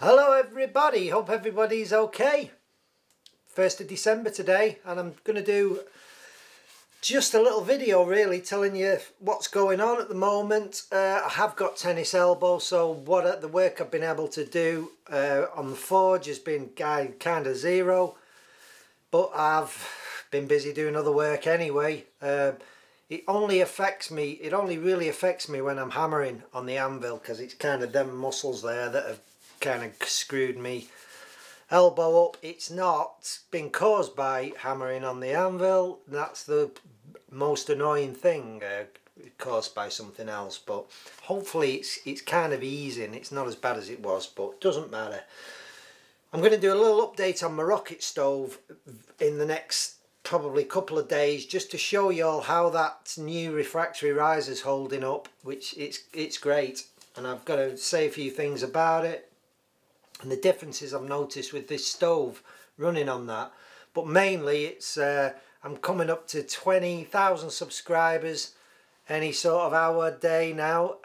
Hello everybody, hope everybody's okay. 1st of December today, and I'm going to do just a little video really telling you what's going on at the moment. I have got tennis elbow, so the work I've been able to do on the forge has been kind of zero, but I've been busy doing other work anyway. It only really affects me when I'm hammering on the anvil, because it's kind of them muscles there that have kind of screwed me elbow up. It's not been caused by hammering on the anvil. That's the most annoying thing, caused by something else, but hopefully it's kind of easing. It's not as bad as it was, but it doesn't matter. I'm going to do a little update on my rocket stove in the next probably couple of days, just to show you all how that new refractory riser's holding up, which it's great, and I've got to say a few things about it and the differences I've noticed with this stove running on that. But mainly it's I'm coming up to 20,000 subscribers any sort of hour, day now,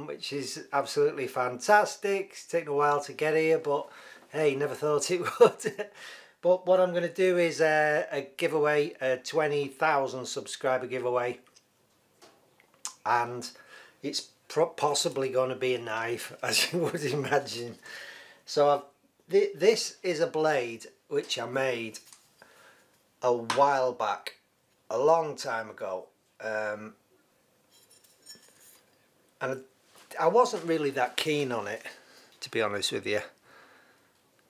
which is absolutely fantastic. It's taken a while to get here, but hey, never thought it would. But what I'm going to do is a giveaway, a 20,000 subscriber giveaway, and it's possibly going to be a knife, as you would imagine. So this is a blade which I made a while back, a long time ago, and I wasn't really that keen on it, to be honest with you.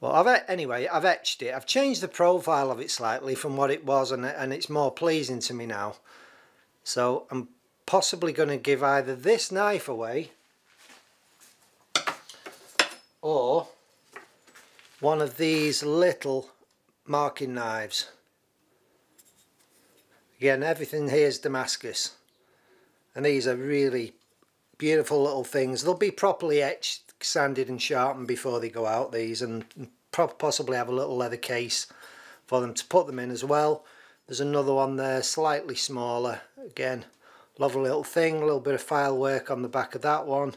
Well, anyway, I've etched it. I've changed the profile of it slightly from what it was, and it's more pleasing to me now. So I'm possibly going to give either this knife away or one of these little marking knives. Again, everything here is Damascus, and these are really beautiful little things. They'll be properly etched, sanded and sharpened before they go out, these, and possibly have a little leather case for them to put them in as well. There's another one there, slightly smaller. Again, lovely little thing, a little bit of file work on the back of that one,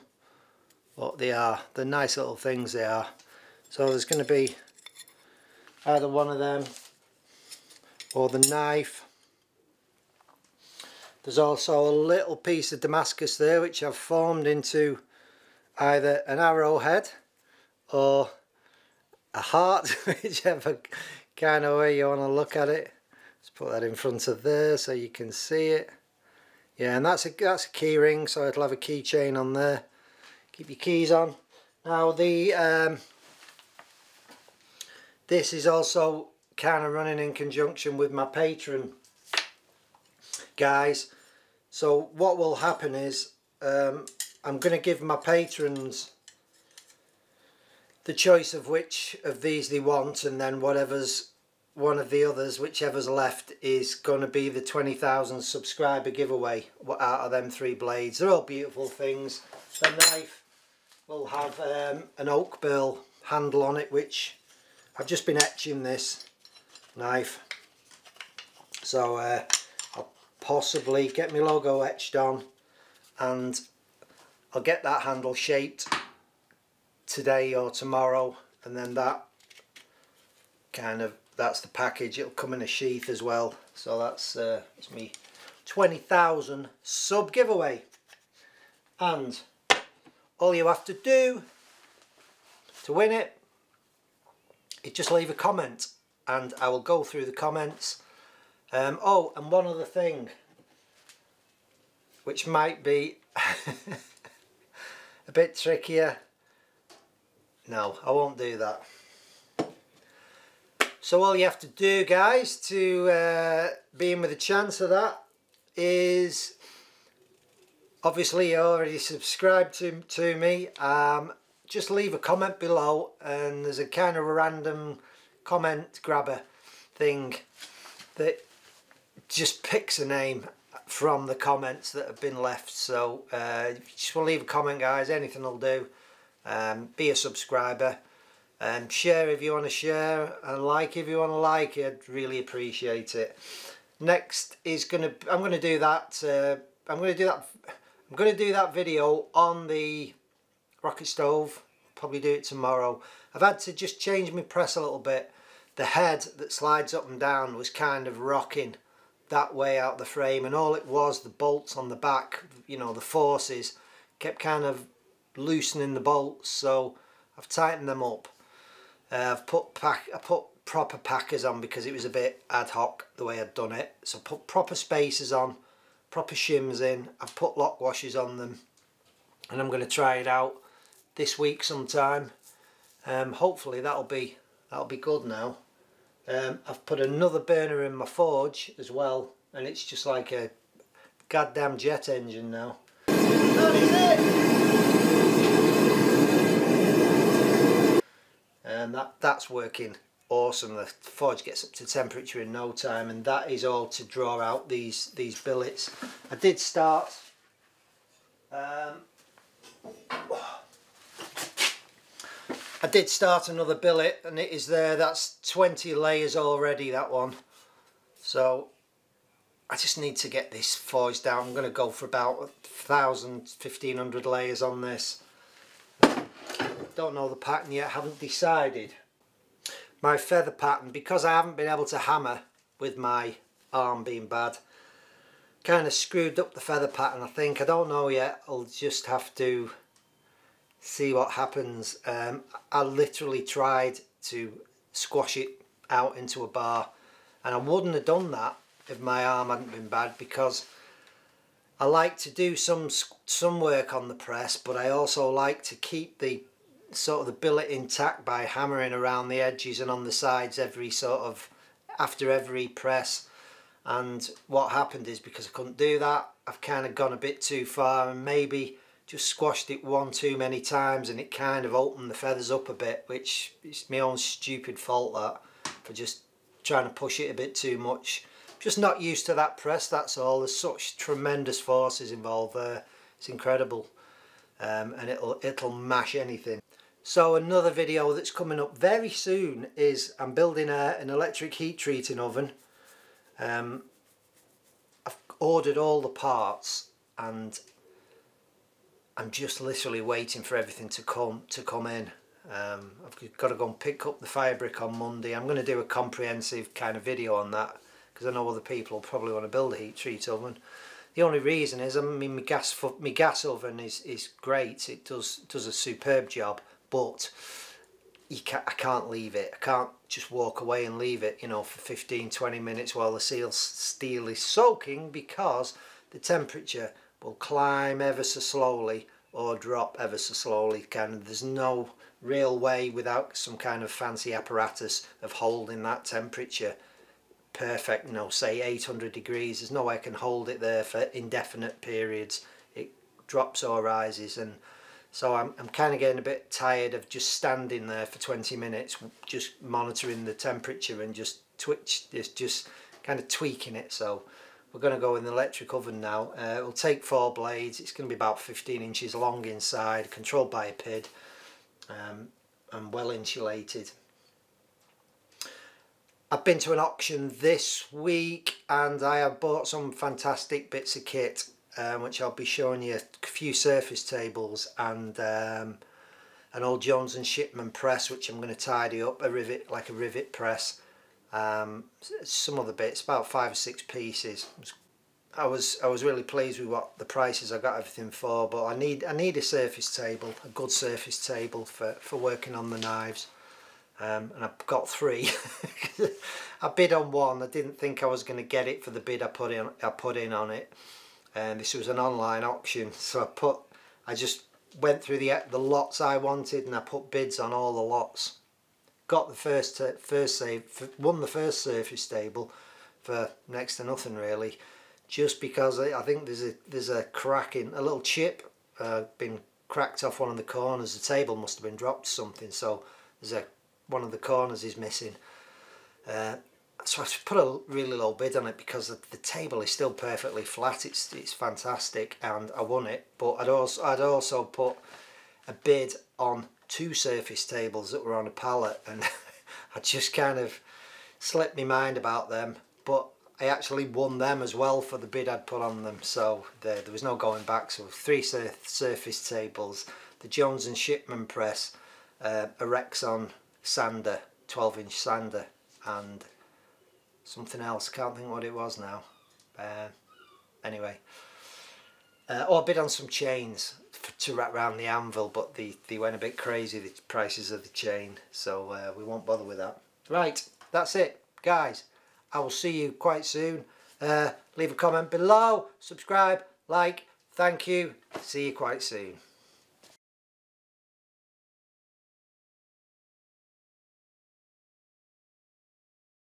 but they're nice little things they are. So there's going to be either one of them or the knife. There's also a little piece of Damascus there which I've formed into either an arrowhead or a heart, whichever kind of way you want to look at it. Let's put that in front of there so you can see it. Yeah, and that's a key ring, so it'll have a keychain on there. Keep your keys on. Now this is also kind of running in conjunction with my Patreon guys. So what will happen is I'm going to give my patrons the choice of which of these they want, and then whatever's one of the others, whichever's left, is going to be the 20,000 subscriber giveaway out of them 3 blades. They're all beautiful things. The knife will have an oak burl handle on it, which I've just been etching this knife, so I'll possibly get my logo etched on, and I'll get that handle shaped today or tomorrow, and then that's the package. It'll come in a sheath as well. So that's it's me 20,000 sub giveaway, and all you have to do to win it is just leave a comment, and I will go through the comments. Oh, and one other thing which might be a bit trickier. No, I won't do that. So all you have to do, guys, to be in with a chance of that is, obviously you already subscribed to me. Just leave a comment below, and there's a kind of a random comment grabber thing that just picks a name from the comments that have been left. So if you just want to leave a comment, guys, anything will do. Be a subscriber, and share if you want to share, and like if you want to like. I'd really appreciate it. Next is I'm going to do that video on the rocket stove probably do it tomorrow. I've had to just change my press a little bit. The head that slides up and down was kind of rocking that way out the frame, and all it was, the bolts on the back, you know, the forces kept kind of loosening the bolts, so I've tightened them up. I put proper packers on because it was a bit ad hoc the way I'd done it, so I put proper spacers on, proper shims in. I've put lock washers on them, and I'm going to try it out this week sometime. Hopefully that'll be good now. I've put another burner in my forge as well, and it's just like a goddamn jet engine now. That is it! And that's working awesome. The forge gets up to temperature in no time, and that is all to draw out these billets. I did start another billet, and it is there. That's 20 layers already, that one. So I just need to get this forged down. I'm going to go for about 1,000, 1,500 layers on this. Don't know the pattern yet, haven't decided. My feather pattern, because I haven't been able to hammer with my arm being bad, kind of screwed up the feather pattern, I think. I don't know yet. I'll just have to see what happens. I literally tried to squash it out into a bar, and I wouldn't have done that if my arm hadn't been bad, because I like to do some work on the press, but I also like to keep the sort of the billet intact by hammering around the edges and on the sides after every press. And what happened is, because I couldn't do that, I've kind of gone a bit too far and maybe just squashed it one too many times, and it kind of opened the feathers up a bit, which is my own stupid fault, that, for just trying to push it a bit too much. Just not used to that press, that's all. There's such tremendous forces involved there. It's incredible, and it'll mash anything. So another video that's coming up very soon is I'm building an electric heat treating oven. I've ordered all the parts, and I'm just literally waiting for everything to come in. I've got to go and pick up the fire brick on Monday. I'm going to do a comprehensive kind of video on that, because I know other people probably want to build a heat treat oven. The only reason is, I mean, my gas oven is great. It does a superb job, but I can't leave it. I can't just walk away and leave it, you know, for 15-20 minutes while the steel is soaking, because the temperature will climb ever so slowly or drop ever so slowly. There's no real way without some kind of fancy apparatus of holding that temperature perfect, you know, say 800 degrees. There's no way I can hold it there for indefinite periods. It drops or rises, and so I'm kind of getting a bit tired of just standing there for 20 minutes just monitoring the temperature and just kind of tweaking it. So we're going to go in the electric oven now. It'll take 4 blades. It's going to be about 15 inches long inside, controlled by a PID, and well insulated. I've been to an auction this week, and I have bought some fantastic bits of kit, which I'll be showing you. A few surface tables and an old Jones and Shipman press, which I'm going to tidy up, a rivet press. Some other bits, about 5 or 6 pieces. I was really pleased with what the prices I got everything for, but I need a surface table, a good surface table for working on the knives. And I've got 3. I bid on one. I didn't think I was going to get it for the bid I put in on it. And this was an online auction, so I just went through the lots I wanted, and I put bids on all the lots. Got the won the first surface table for next to nothing really, just because I think there's a crack in a little chip, been cracked off one of the corners. The table must have been dropped or something, so one of the corners is missing. So I put a really low bid on it because the table is still perfectly flat. It's fantastic, and I won it. But I'd also put a bid on 2 surface tables that were on a pallet, and I just kind of slipped my mind about them. But I actually won them as well for the bid I'd put on them, so there was no going back. So 3 surface tables, the Jones and Shipman press, a Rexon sander, 12-inch sander, and something else, can't think what it was now. Anyway, I bid on some chains to wrap around the anvil, but they went a bit crazy, the prices of the chain, so we won't bother with that. Right, that's it guys. I will see you quite soon. Leave a comment below, subscribe, like, thank you, see you quite soon.